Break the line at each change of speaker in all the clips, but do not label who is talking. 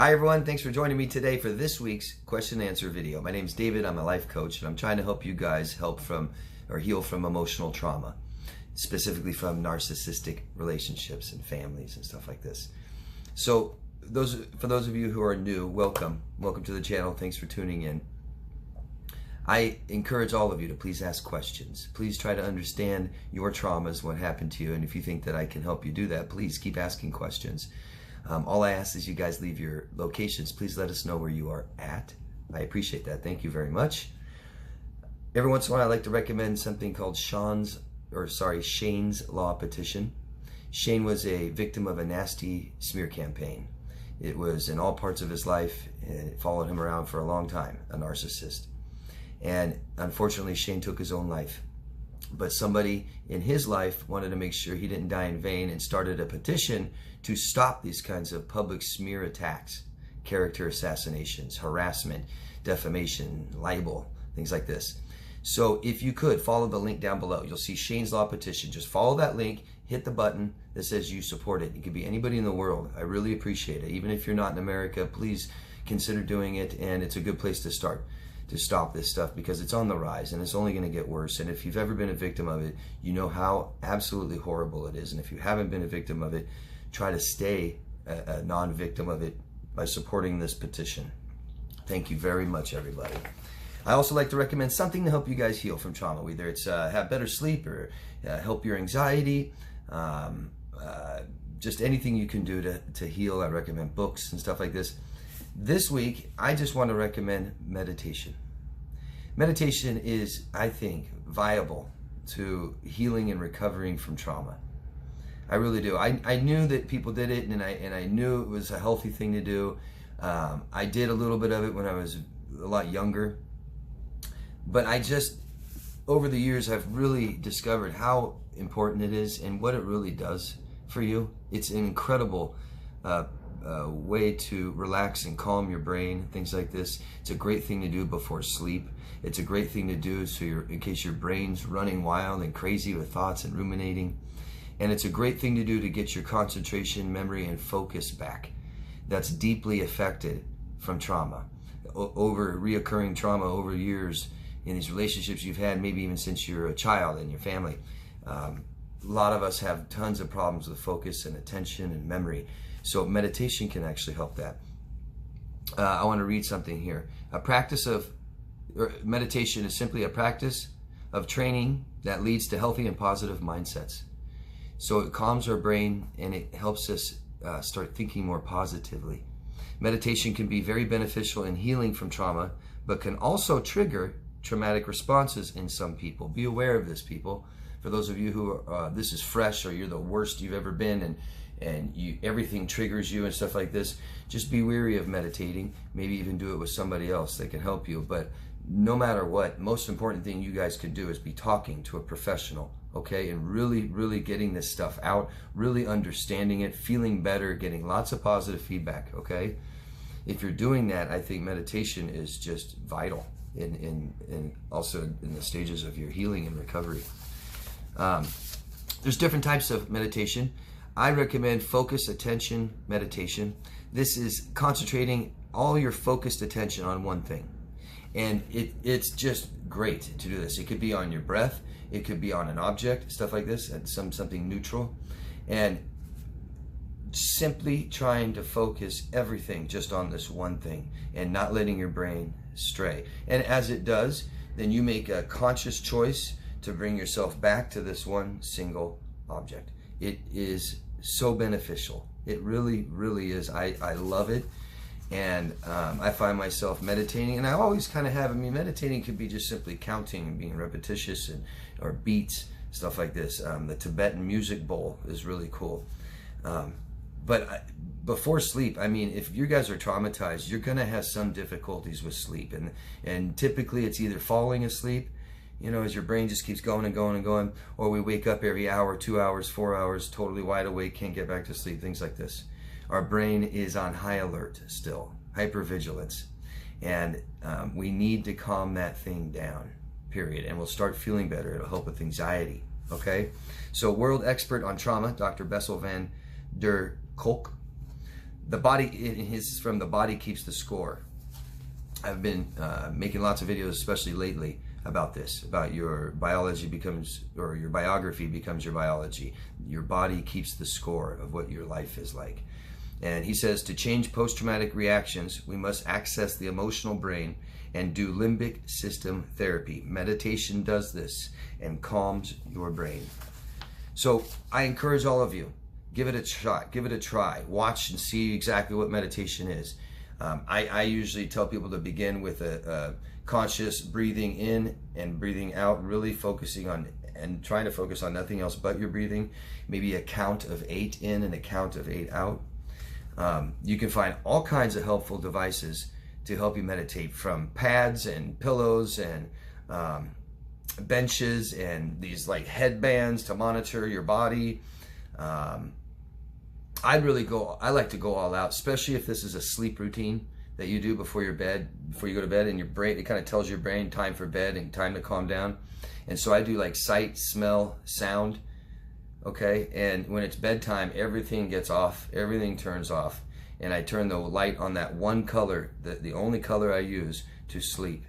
Hi everyone, thanks for joining me today for this week's question and answer video. My name is David, I'm a life coach, and I'm trying to help you guys heal from emotional trauma, specifically from narcissistic relationships and families and stuff like this. So for those of you who are new, welcome to the channel. Thanks for tuning in. I encourage all of you to please ask questions. Please try to understand your traumas, what happened to you, and if you think that I can help you do that, please keep asking questions. All I ask is you guys leave your locations. Please let us know where you are at. I appreciate that. Thank you very much. Every once in a while I like to recommend something called Shane's Law Petition. Shane was a victim of a nasty smear campaign. It was in all parts of his life, and it followed him around for a long time, a narcissist. And unfortunately, Shane took his own life. But somebody in his life wanted to make sure he didn't die in vain and started a petition to stop these kinds of public smear attacks, character assassinations, harassment, defamation, libel, things like this. So if you could, follow the link down below. You'll see Shane's Law Petition. Just follow that link, hit the button that says you support it. It could be anybody in the world. I really appreciate it. Even if you're not in America, please consider doing it, and it's a good place to start to stop this stuff, because it's on the rise and it's only going to get worse. And if you've ever been a victim of it, you know how absolutely horrible it is. And if you haven't been a victim of it, try to stay a non-victim of it by supporting this petition. Thank you very much, everybody. I also like to recommend something to help you guys heal from trauma, whether it's have better sleep or help your anxiety, just anything you can do to heal. I recommend books and stuff like this. This week, I just want to recommend meditation. Meditation is, I think, viable to healing and recovering from trauma. I really do. I knew that people did it, and I knew it was a healthy thing to do. I did a little bit of it when I was a lot younger. But over the years, I've really discovered how important it is and what it really does for you. It's an incredible way to relax and calm your brain, things like this. It's a great thing to do before sleep. It's a great thing to do in case your brain's running wild and crazy with thoughts and ruminating. And it's a great thing to do to get your concentration, memory, and focus back. That's deeply affected from trauma, over reoccurring trauma over years in these relationships you've had, maybe even since you're a child in your family. A lot of us have tons of problems with focus and attention and memory. So meditation can actually help that. I want to read something here. Meditation is simply a practice of training that leads to healthy and positive mindsets. So it calms our brain and it helps us start thinking more positively. Meditation can be very beneficial in healing from trauma, but can also trigger traumatic responses in some people. Be aware of this, people. For those of you who this is fresh, or you're the worst you've ever been, and everything triggers you and stuff like this, just be wary of meditating. Maybe even do it with somebody else that can help you. But no matter what, most important thing you guys can do is be talking to a professional, okay? And really getting this stuff out, really understanding it, feeling better, getting lots of positive feedback, okay? If you're doing that, I think meditation is just vital in also in the stages of your healing and recovery. There's different types of meditation. I recommend focus attention meditation. This is concentrating all your focused attention on one thing. And it's just great to do this. It could be on your breath. It could be on an object, stuff like this, and something neutral. And simply trying to focus everything just on this one thing and not letting your brain stray. And as it does, then you make a conscious choice to bring yourself back to this one single object. It is so beneficial. It really is. I love it. And I find myself meditating, and I always kind of have. I mean, meditating could be just simply counting and being repetitious, or beats, stuff like this. The Tibetan music bowl is really cool. But before sleep, I mean, if you guys are traumatized, you're gonna have some difficulties with sleep, and typically it's either falling asleep, you know, as your brain just keeps going and going and going, or we wake up every hour, 2 hours, 4 hours, totally wide awake, can't get back to sleep, things like this. Our brain is on high alert still, hypervigilance, and we need to calm that thing down, period, and we'll start feeling better. It'll help with anxiety, okay? So world expert on trauma, Dr. Bessel van der Kolk, The body, his from the body keeps the score. I've been making lots of videos, especially lately, about this, about your biology becomes, or your biography becomes your biology. Your body keeps the score of what your life is like. And he says, to change post-traumatic reactions, we must access the emotional brain and do limbic system therapy. Meditation does this and calms your brain. So I encourage all of you, give it a shot, give it a try. Watch and see exactly what meditation is. I usually tell people to begin with a conscious breathing in and breathing out, really focusing on and trying to focus on nothing else but your breathing. Maybe a count of 8 in and a count of 8 out. You can find all kinds of helpful devices to help you meditate, from pads and pillows and benches and these like headbands to monitor your body. I like to go all out, especially if this is a sleep routine that you do before you go to bed, and your brain, it kind of tells your brain time for bed and time to calm down. And so I do like sight, smell, sound, okay? And when it's bedtime, everything gets off, everything turns off, and I turn the light on that one color, the only color I use to sleep.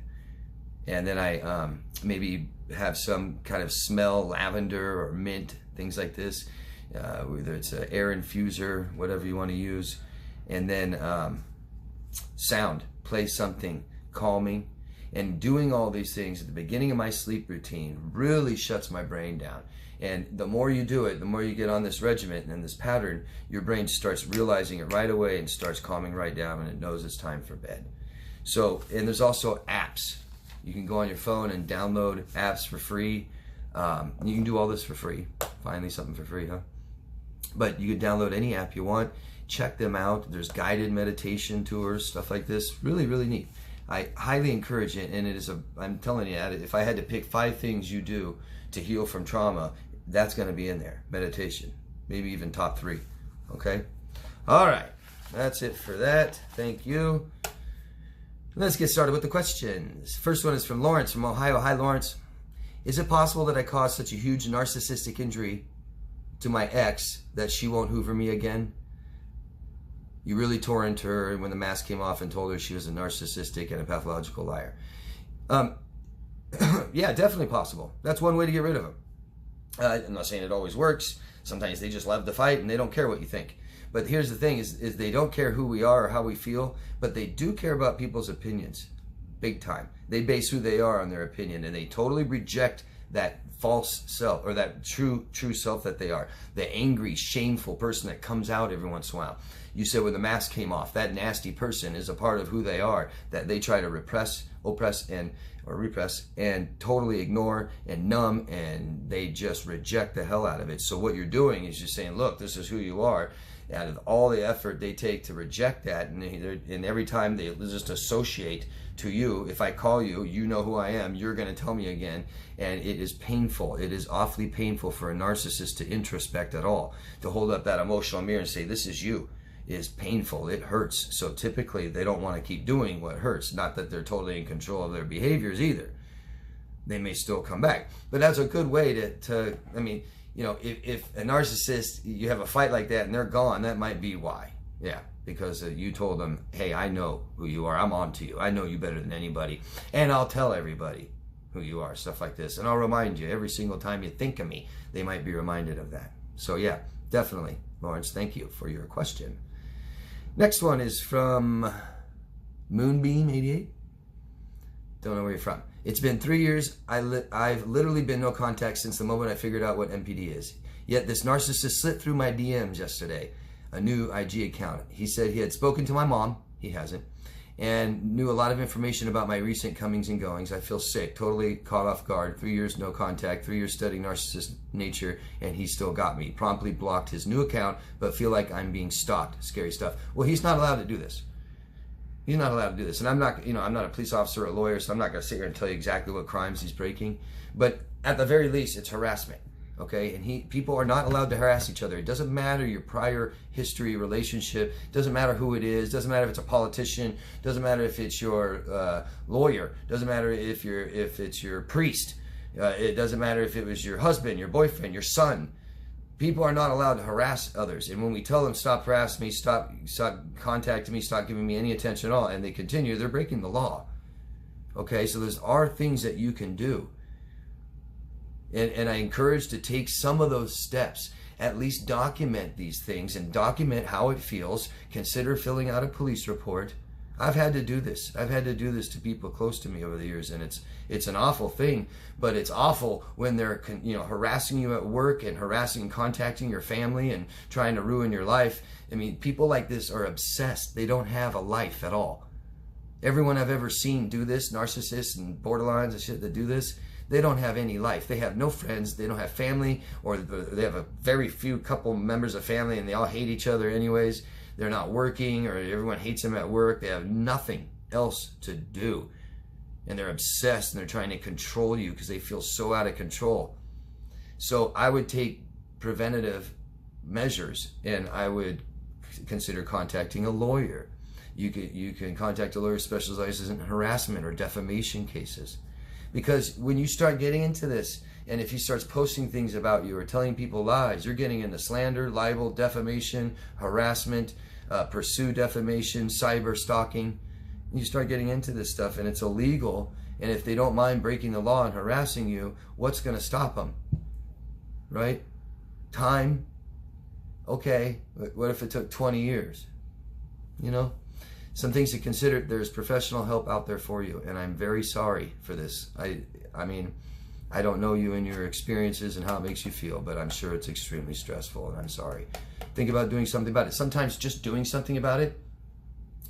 And then I maybe have some kind of smell, lavender or mint, things like this. Whether it's an air infuser, whatever you want to use. And then sound, play something calming. And doing all these things at the beginning of my sleep routine really shuts my brain down. And the more you do it, the more you get on this regimen and this pattern, your brain starts realizing it right away and starts calming right down, and it knows it's time for bed. So, and there's also apps. You can go on your phone and download apps for free. You can do all this for free. Finally, something for free, huh? But you can download any app you want, check them out. There's guided meditation tours, stuff like this. Really, really neat. I highly encourage it, and it is I'm telling you, if I had to pick 5 things you do to heal from trauma, that's going to be in there. Meditation, maybe even top 3. Okay? All right. That's it for that. Thank you. Let's get started with the questions. First one is from Lawrence from Ohio. Hi, Lawrence. Is it possible that I caused such a huge narcissistic injury to my ex that she won't hoover me again? You really tore into her when the mask came off and told her she was a narcissistic and a pathological liar. Yeah, definitely possible. That's one way to get rid of them. I'm not saying it always works. Sometimes they just love to fight and they don't care what you think. But here's the thing is they don't care who we are or how we feel, but they do care about people's opinions. Big time. They base who they are on their opinion, and they totally reject that false self, or that true self that they are. The angry, shameful person that comes out every once in a while. You said when the mask came off, that nasty person is a part of who they are, that they try to repress, oppress, or repress, and totally ignore and numb, and they just reject the hell out of it. So what you're doing is you're saying, look, this is who you are. Out of all the effort they take to reject that, and every time they just associate to you, if I call you, you know who I am, you're going to tell me again, and it is painful. It is awfully painful for a narcissist to introspect at all, to hold up that emotional mirror and say, this is you. It is painful. It hurts. So typically they don't want to keep doing what hurts. Not that they're totally in control of their behaviors either. They may still come back. But that's a good way to I mean, you know, if a narcissist, you have a fight like that and they're gone, that might be why. Yeah, because you told them, hey, I know who you are. I'm on to you. I know you better than anybody. And I'll tell everybody who you are, stuff like this. And I'll remind you every single time you think of me, they might be reminded of that. So yeah, definitely, Lawrence, thank you for your question. Next one is from Moonbeam88. Don't know where you're from. It's been 3 years. I've literally been no contact since the moment I figured out what MPD is. Yet this narcissist slipped through my DMs yesterday, a new IG account. He said he had spoken to my mom, he hasn't, and knew a lot of information about my recent comings and goings. I feel sick, totally caught off guard. 3 years no contact, 3 years studying narcissist nature, and he still got me. Promptly blocked his new account, but feel like I'm being stalked. Scary stuff. Well, he's not allowed to do this. He's not allowed to do this. And I'm not, you know, I'm not a police officer or a lawyer, so I'm not going to sit here and tell you exactly what crimes he's breaking. But at the very least, it's harassment. Okay? And people are not allowed to harass each other. It doesn't matter your prior history, relationship. It doesn't matter who it is. It doesn't matter if it's a politician. It doesn't matter if it's your lawyer. It doesn't matter if it's your priest. It doesn't matter if it was your husband, your boyfriend, your son. people are not allowed to harass others. And when we tell them, stop harassing me, stop contacting me, stop giving me any attention at all, and they continue, they're breaking the law. Okay, so there are things that you can do. And I encourage to take some of those steps. At least document these things and document how it feels. Consider filling out a police report. I've had to do this. I've had to do this to people close to me over the years, and it's an awful thing. But it's awful when they're harassing you at work and harassing and contacting your family and trying to ruin your life. I mean, people like this are obsessed. They don't have a life at all. Everyone I've ever seen do this, narcissists and borderlines and shit that do this, they don't have any life. They have no friends. They don't have family, or they have a very few couple members of family, and they all hate each other anyways. They're not working, or everyone hates them at work. They have nothing else to do. And they're obsessed, and they're trying to control you because they feel so out of control. So I would take preventative measures, and I would consider contacting a lawyer. You can contact a lawyer who specializes in harassment or defamation cases. Because when you start getting into this, and if he starts posting things about you or telling people lies, you're getting into slander, libel, defamation, harassment, pursue defamation, cyber stalking. You start getting into this stuff, and it's illegal. And if they don't mind breaking the law and harassing you, what's going to stop them? Right? Time. Okay, what if it took 20 years? Some things to consider. There's professional help out there for you, and I'm very sorry for this. I mean, I don't know you and your experiences and how it makes you feel, but I'm sure it's extremely stressful, and I'm sorry. Think about doing something about it. Sometimes just doing something about it,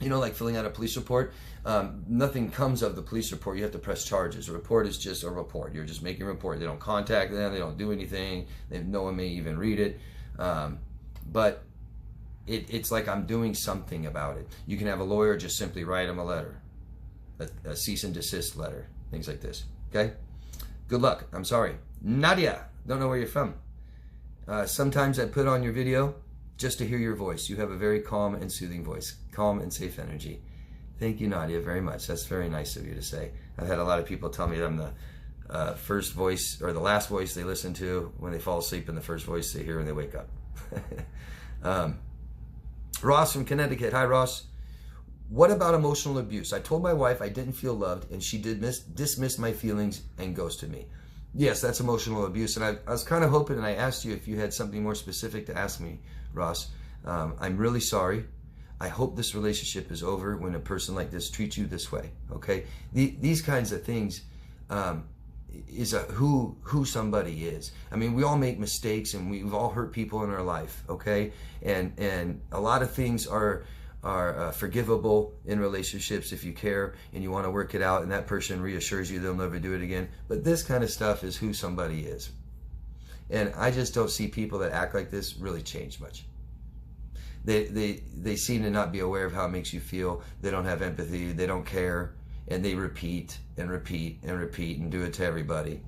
like filling out a police report, nothing comes of the police report. You have to press charges. A report is just a report. You're just making a report. They don't contact them. They don't do anything. No one may even read it. But it's like I'm doing something about it. You can have a lawyer just simply write them a letter, a cease and desist letter, things like this. Okay? Good luck. I'm sorry. Nadia, don't know where you're from. Sometimes I put on your video just to hear your voice. You have a very calm and soothing voice, calm and safe energy. Thank you, Nadia, very much. That's very nice of you to say. I've had a lot of people tell me that I'm the first voice or the last voice they listen to when they fall asleep, and the first voice they hear when they wake up. Ross from Connecticut. Hi, Ross. What about emotional abuse? I told my wife I didn't feel loved, and she dismissed my feelings and ghosted me. Yes, that's emotional abuse. And I was kind of hoping, and I asked you if you had something more specific to ask me, Ross. I'm really sorry. I hope this relationship is over when a person like this treats you this way, okay? These kinds of things is who somebody is. I mean, we all make mistakes, and we've all hurt people in our life, okay? And a lot of things are forgivable in relationships if you care and you want to work it out, and that person reassures you they'll never do it again. But this kind of stuff is who somebody is. And I just don't see people that act like this really change much. They seem to not be aware of how it makes you feel. They don't have empathy. They don't care. And they repeat and repeat and repeat and do it to everybody.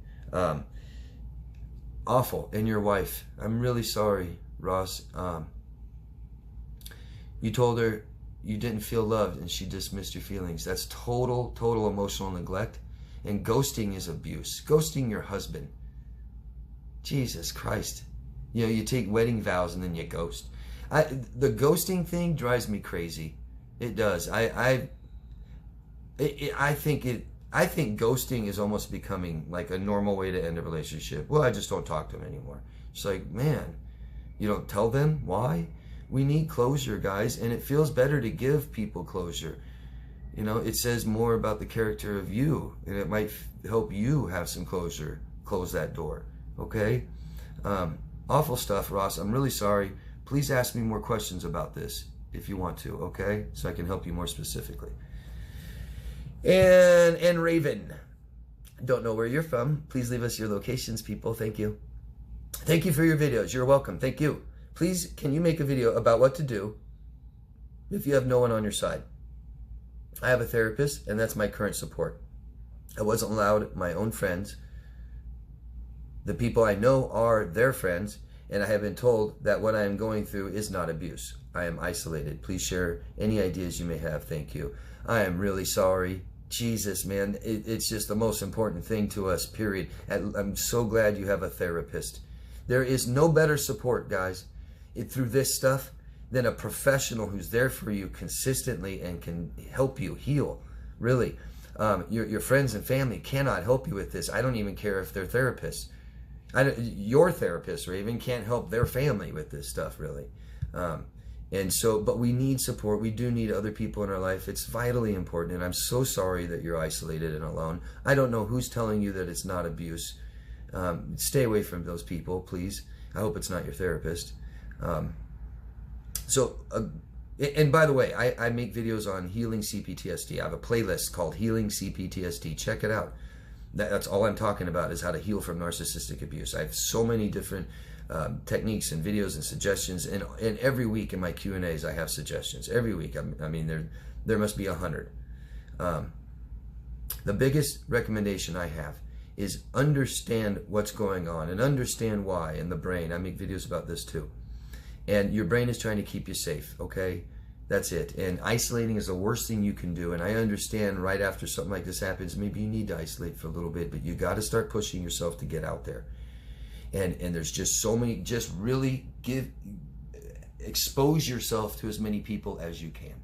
Awful. And your wife, I'm really sorry, Ross. You told her you didn't feel loved, and she dismissed your feelings. That's total emotional neglect. And ghosting is abuse. Ghosting your husband. Jesus Christ. You take wedding vows and then you ghost. The ghosting thing drives me crazy. It does. I think ghosting is almost becoming like a normal way to end a relationship. Well, I just don't talk to them anymore. It's like, man, you don't tell them why? We need closure, guys, and it feels better to give people closure. It says more about the character of you, and it might help you have some closure. Close that door, okay? Awful stuff, Ross. I'm really sorry. Please ask me more questions about this if you want to, okay? So I can help you more specifically. And Raven, don't know where you're from. Please leave us your locations, people. Thank you. Thank you for your videos. You're welcome. Thank you. Please, can you make a video about what to do if you have no one on your side? I have a therapist, and that's my current support. I wasn't allowed my own friends. The people I know are their friends, and I have been told that what I am going through is not abuse. I am isolated. Please share any ideas you may have. Thank you. I am really sorry. Jesus, man, it's just the most important thing to us, period. I'm so glad you have a therapist. There is no better support, guys, through this stuff than a professional who's there for you consistently and can help you heal. Really, your friends and family cannot help you with this. I don't even care if they're therapists. Your therapist or even can't help their family with this stuff, really. And so, but we need support. We do need other people in our life. It's vitally important. And I'm so sorry that you're isolated and alone. I don't know who's telling you that it's not abuse. Stay away from those people, please. I hope it's not your therapist. And by the way, I make videos on healing cptsd. I have a playlist called Healing cptsd. Check it out. That's all I'm talking about, is how to heal from narcissistic abuse. I have so many different techniques and videos and suggestions, and every week in my Q&As I have suggestions. Every week, I mean, there must be 100. The biggest recommendation I have is understand what's going on and understand why in the brain. I make videos about this too. And your brain is trying to keep you safe, okay? That's it. And isolating is the worst thing you can do. And I understand right after something like this happens, maybe you need to isolate for a little bit, but you got to start pushing yourself to get out there. And there's just so many, just really expose yourself to as many people as you can.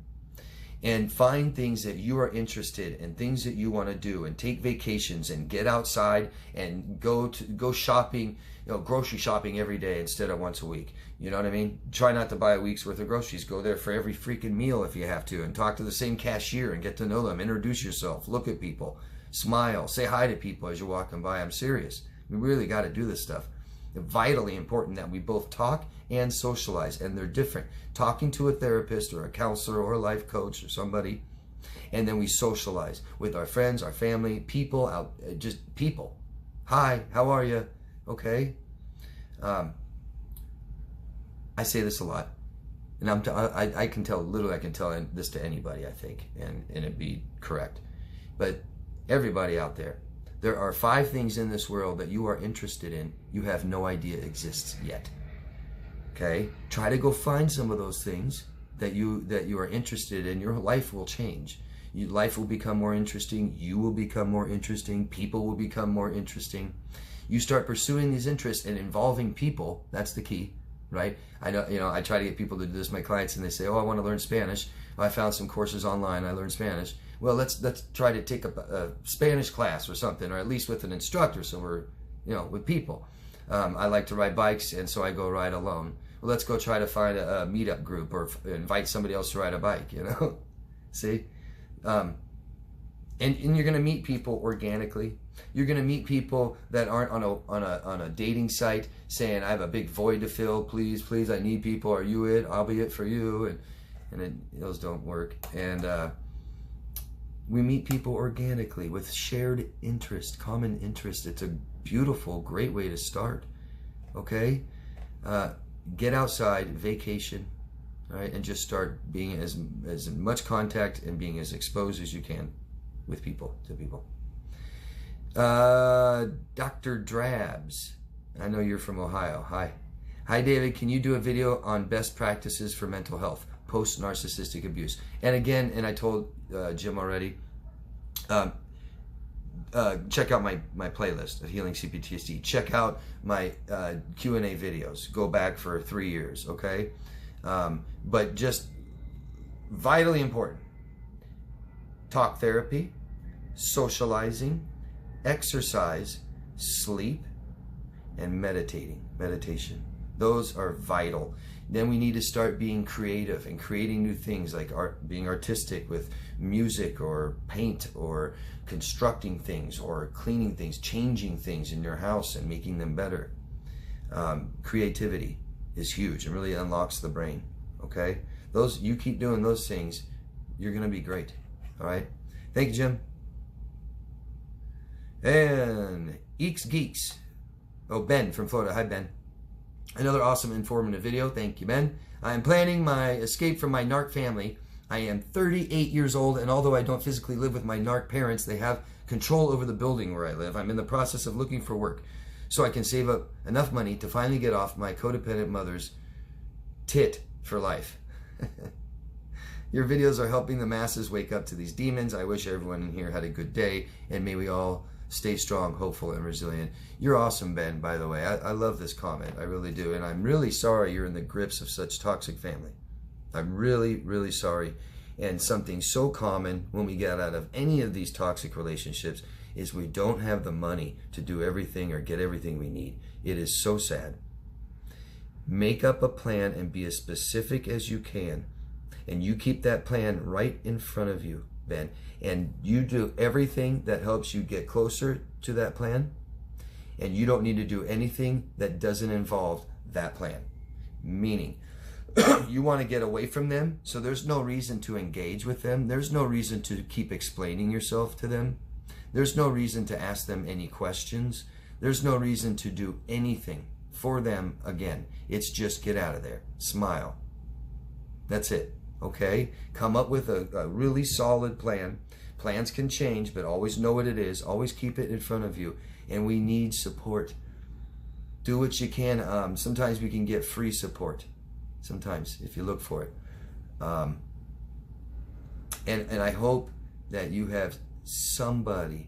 And find things that you are interested in, things that you want to do, and take vacations and get outside and go shopping, grocery shopping every day instead of once a week. You know what I mean? Try not to buy a week's worth of groceries. Go there for every freaking meal if you have to, and talk to the same cashier and get to know them. Introduce yourself. Look at people. Smile. Say hi to people as you're walking by. I'm serious. We really got to do this stuff. It's vitally important that we both talk and socialize, and they're different. Talking to a therapist or a counselor or a life coach or somebody, and then we socialize with our friends, our family, people out, just people. Hi, how are you? Okay. I say this a lot, and I can tell, literally I can tell this to anybody, I think, and it'd be correct. But everybody out there, there are 5 things in this world that you are interested in, you have no idea exists yet. Okay? Try to go find some of those things that you are interested in. Your life will change. Your life will become more interesting. You will become more interesting. People will become more interesting. You start pursuing these interests and involving people. That's the key, right? I know, I try to get people to do this, my clients, and they say, oh, I want to learn Spanish. Well, I found some courses online. I learned Spanish. Well, let's try to take a Spanish class or something, or at least with an instructor, so we're, with people. I like to ride bikes, and so I go ride alone. Well, let's go try to find a meetup group or invite somebody else to ride a bike, See? And you're going to meet people organically. You're going to meet people that aren't on a dating site saying, I have a big void to fill, please, please, I need people, are you it? I'll be it for you. And those don't work. And we meet people organically with shared interest, common interest. It's a beautiful, great way to start. Okay? Get outside, vacation, right? And just start being as much contact and being as exposed as you can with people, to people. Dr. Drabs, I know you're from Ohio. Hi. Hi, David. Can you do a video on best practices for mental health, post-narcissistic abuse? And again, and I told Jim already, check out my playlist of Healing cptsd. Check out my Q&A videos. Go back for 3 years, okay? But just vitally important. Talk therapy, socializing, exercise, sleep, and meditation. Those are vital. Then we need to start being creative and creating new things, like being artistic with music or paint or constructing things or cleaning things, changing things in your house and making them better. Creativity is huge and really unlocks the brain, okay? You keep doing those things, you're going to be great, all right? Thank you, Jim. And Eeks Geeks. Oh, Ben from Florida. Hi, Ben. Another awesome informative video. Thank you, Ben. I am planning my escape from my narc family. I am 38 years old, and although I don't physically live with my narc parents, they have control over the building where I live. I'm in the process of looking for work so I can save up enough money to finally get off my codependent mother's tit for life. Your videos are helping the masses wake up to these demons. I wish everyone in here had a good day, and may we all stay strong, hopeful, and resilient. You're awesome, Ben, by the way. I love this comment. I really do. And I'm really sorry you're in the grips of such toxic family. I'm really, really sorry. And something so common when we get out of any of these toxic relationships is we don't have the money to do everything or get everything we need. It is so sad. Make up a plan and be as specific as you can. And you keep that plan right in front of you, Ben. And you do everything that helps you get closer to that plan. And you don't need to do anything that doesn't involve that plan. Meaning, you want to get away from them, so there's no reason to engage with them. There's no reason to keep explaining yourself to them. There's no reason to ask them any questions. There's no reason to do anything for them again. It's just get out of there. Smile. That's it. Okay? Come up with a really solid plan. Plans can change, but always know what it is. Always keep it in front of you. And we need support. Do what you can. Sometimes we can get free support. Sometimes, if you look for it. And I hope that you have somebody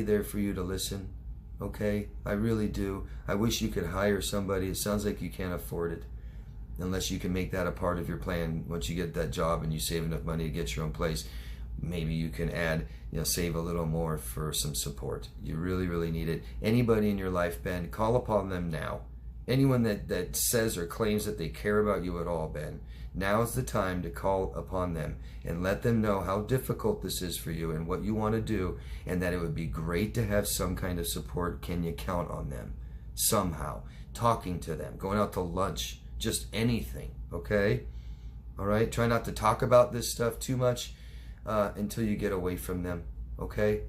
there for you to listen. Okay? I really do. I wish you could hire somebody. It sounds like you can't afford it. Unless you can make that a part of your plan. Once you get that job and you save enough money to get your own place, maybe you can add, save a little more for some support. You really, really need it. Anybody in your life, Ben, call upon them now. Anyone that says or claims that they care about you at all, Ben, now is the time to call upon them and let them know how difficult this is for you and what you want to do, and that it would be great to have some kind of support. Can you count on them? Somehow. Talking to them, going out to lunch, just anything, okay? All right? Try not to talk about this stuff too much until you get away from them, okay?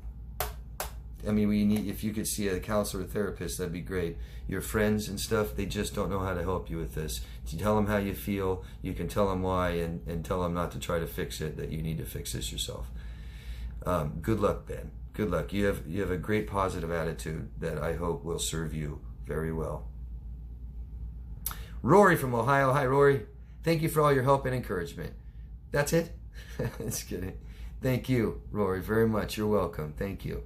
I mean, if you could see a counselor or therapist, that'd be great. Your friends and stuff, they just don't know how to help you with this. You tell them how you feel, you can tell them why, and tell them not to try to fix it, that you need to fix this yourself. Good luck, Ben. Good luck. You have a great positive attitude that I hope will serve you very well. Rory from Ohio. Hi, Rory. Thank you for all your help and encouragement. That's it? Just kidding. Thank you, Rory, very much. You're welcome. Thank you.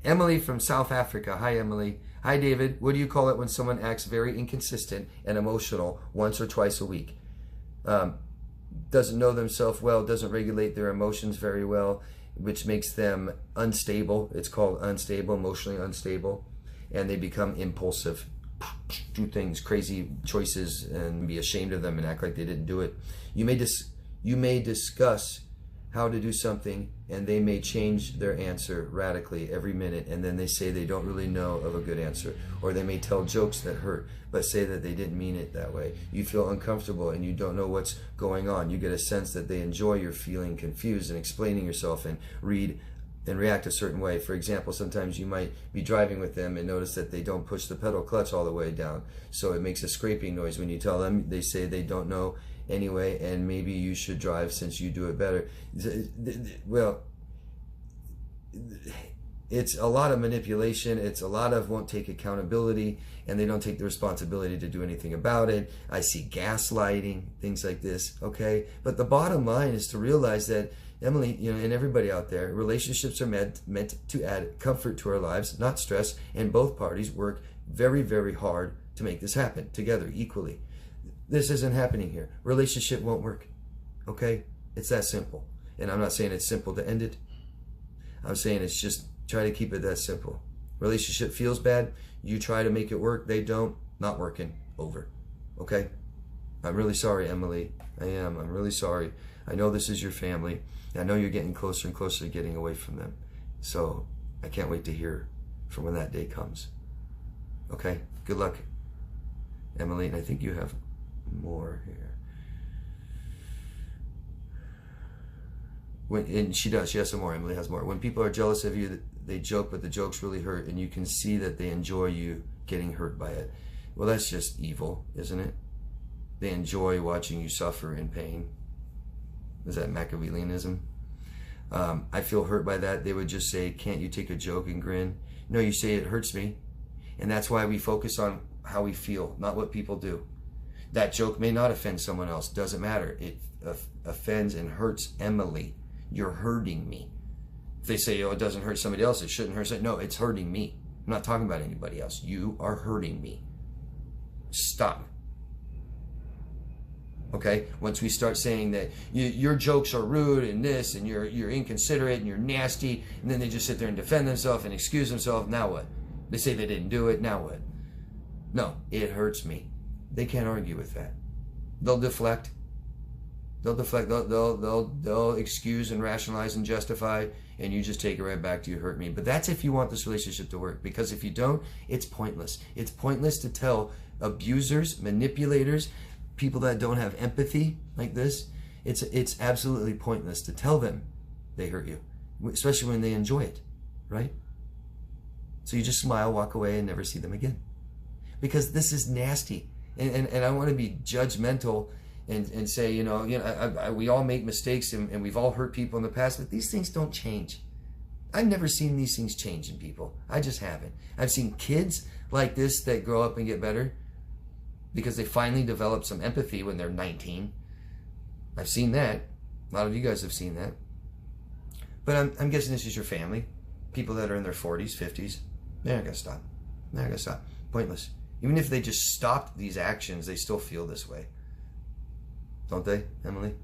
Emily from South Africa. Hi, Emily. Hi, David. What do you call it when someone acts very inconsistent and emotional once or twice a week? Doesn't know themselves well, doesn't regulate their emotions very well, which makes them unstable. It's called unstable, emotionally unstable. And they become impulsive, do things, crazy choices, and be ashamed of them and act like they didn't do it. You may discuss how to do something, and they may change their answer radically every minute, and then they say they don't really know of a good answer, or they may tell jokes that hurt but say that they didn't mean it that way. You feel uncomfortable and you don't know what's going on. You get a sense that they enjoy your feeling confused and explaining yourself and react a certain way. For example, sometimes you might be driving with them and notice that they don't push the pedal clutch all the way down, so it makes a scraping noise when you tell them. They say they don't know anyway, and maybe you should drive since you do it better. Well, it's a lot of manipulation. It's a lot of won't take accountability, and they don't take the responsibility to do anything about it. I see gaslighting, things like this, okay? But the bottom line is to realize that, Emily, and everybody out there, relationships are meant to add comfort to our lives, not stress, and both parties work very, very hard to make this happen together equally. This isn't happening here. Relationship won't work, okay? It's that simple. And I'm not saying it's simple to end it. I'm saying it's just try to keep it that simple. Relationship feels bad. You try to make it work. They don't. Not working. Over. Okay? I'm really sorry, Emily. I am. I'm really sorry. I know this is your family. I know you're getting closer and closer to getting away from them. So I can't wait to hear from when that day comes. Okay? Good luck, Emily. And I think you have more here. And she does. She has some more. Emily has more. When people are jealous of you, they joke, but the jokes really hurt, and you can see that they enjoy you getting hurt by it. Well, that's just evil, isn't it? They enjoy watching you suffer in pain. Is that Machiavellianism? I feel hurt by that. They would just say, can't you take a joke and grin? No, you say it hurts me. And that's why we focus on how we feel, not what people do. That joke may not offend someone else. Doesn't matter. It offends and hurts Emily. You're hurting me. If they say, oh, it doesn't hurt somebody else, it shouldn't hurt somebody. No, it's hurting me. I'm not talking about anybody else. You are hurting me. Stop. Okay? Once we start saying that your jokes are rude and this, and you're inconsiderate and you're nasty, and then they just sit there and defend themselves and excuse themselves, now what? They say they didn't do it, now what? No, it hurts me. They can't argue with that. They'll deflect. They'll deflect. They'll excuse and rationalize and justify, and you just take it right back to you hurt me. But that's if you want this relationship to work, because if you don't, it's pointless. It's pointless to tell abusers, manipulators, people that don't have empathy like this. It's absolutely pointless to tell them they hurt you, especially when they enjoy it, right? So you just smile, walk away, and never see them again, because this is nasty. And I want to be judgmental and say, we all make mistakes and we've all hurt people in the past, but these things don't change. I've never seen these things change in people. I just haven't. I've seen kids like this that grow up and get better because they finally develop some empathy when they're 19. I've seen that. A lot of you guys have seen that. But I'm guessing this is your family. People that are in their 40s, 50s. They're not going to stop. They're not going to stop. Pointless. Even if they just stopped these actions, they still feel this way. Don't they, Emily?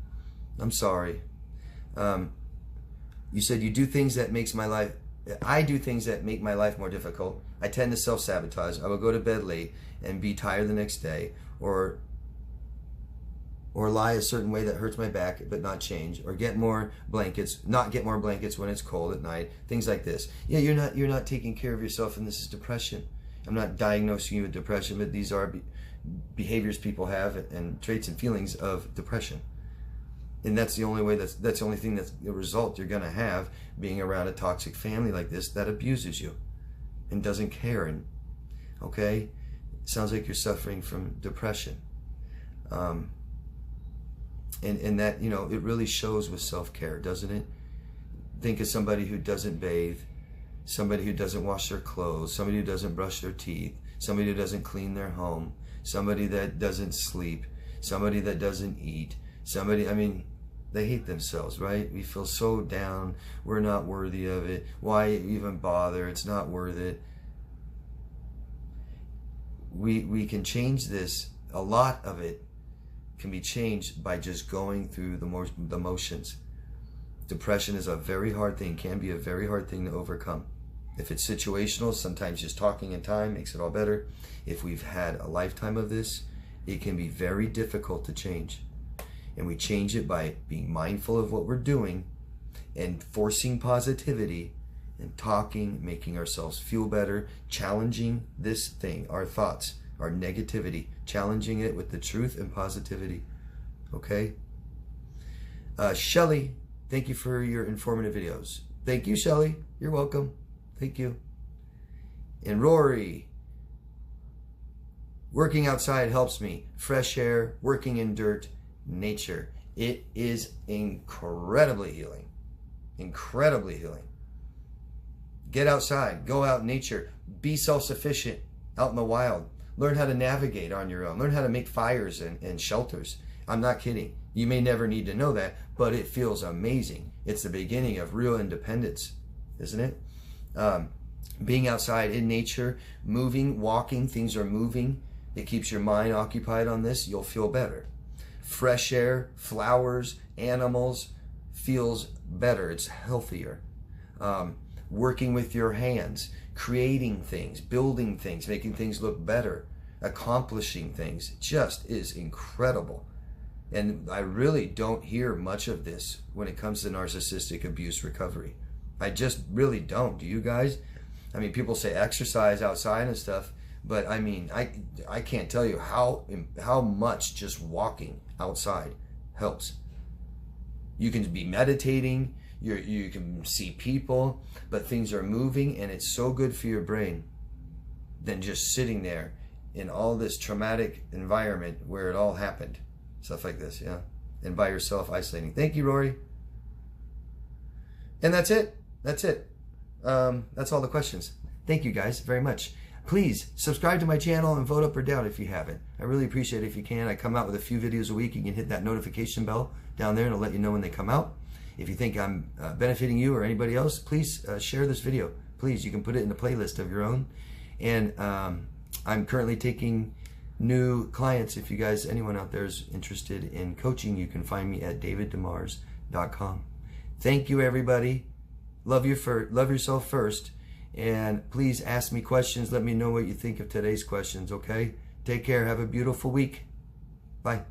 I'm sorry. You said you do things that makes my life... I do things that make my life more difficult. I tend to self-sabotage. I will go to bed late and be tired the next day, or lie a certain way that hurts my back but not change, or get more blankets, not get more blankets when it's cold at night, things like this. Yeah, you're not taking care of yourself, and this is depression. I'm not diagnosing you with depression, but these are behaviors people have and traits and feelings of depression. And that's the only way, that's the only thing, that's the result you're going to have being around a toxic family like this that abuses you and doesn't care. And okay, it sounds like you're suffering from depression. And that, it really shows with self-care, doesn't it? Think of somebody who doesn't bathe, somebody who doesn't wash their clothes, somebody who doesn't brush their teeth, somebody who doesn't clean their home, somebody that doesn't sleep, somebody that doesn't eat, somebody, they hate themselves, right? We feel so down. We're not worthy of it. Why even bother? It's not worth it. We can change this. A lot of it can be changed by just going through the motions. Depression is a very hard thing, can be a very hard thing to overcome. If it's situational, sometimes just talking in time makes it all better. If we've had a lifetime of this, it can be very difficult to change. And we change it by being mindful of what we're doing and forcing positivity and talking, making ourselves feel better, challenging this thing, our thoughts, our negativity, challenging it with the truth and positivity. Okay? Shelly, thank you for your informative videos. Thank you, Shelly. You're welcome. Thank you. And Rory, working outside helps me. Fresh air, working in dirt, nature. It is incredibly healing. Incredibly healing. Get outside. Go out in nature. Be self-sufficient out in the wild. Learn how to navigate on your own. Learn how to make fires and shelters. I'm not kidding. You may never need to know that, but it feels amazing. It's the beginning of real independence, isn't it? Being outside in nature, moving, walking, things are moving. It keeps your mind occupied on this. You'll feel better. Fresh air, flowers, animals feels better. It's healthier. Working with your hands, creating things, building things, making things look better, accomplishing things, just is incredible. And I really don't hear much of this when it comes to narcissistic abuse recovery. I just really don't. Do you guys? People say exercise outside and stuff, but I can't tell you how much just walking outside helps. You can be meditating, you can see people, but things are moving, and it's so good for your brain than just sitting there in all this traumatic environment where it all happened. Stuff like this, yeah. And by yourself, isolating. Thank you, Rory. And that's it. That's it. That's all the questions. Thank you guys very much. Please subscribe to my channel and vote up or down if you haven't. I really appreciate it if you can. I come out with a few videos a week. You can hit that notification bell down there and it'll let you know when they come out. if you think I'm benefiting you or anybody else, please share this video. Please, you can put it in a playlist of your own. And I'm currently taking new clients. If you guys, anyone out there is interested in coaching, you can find me at daviddemars.com. Thank you, everybody. Love yourself first. And please ask me questions. Let me know what you think of today's questions, okay? Take care. Have a beautiful week. Bye.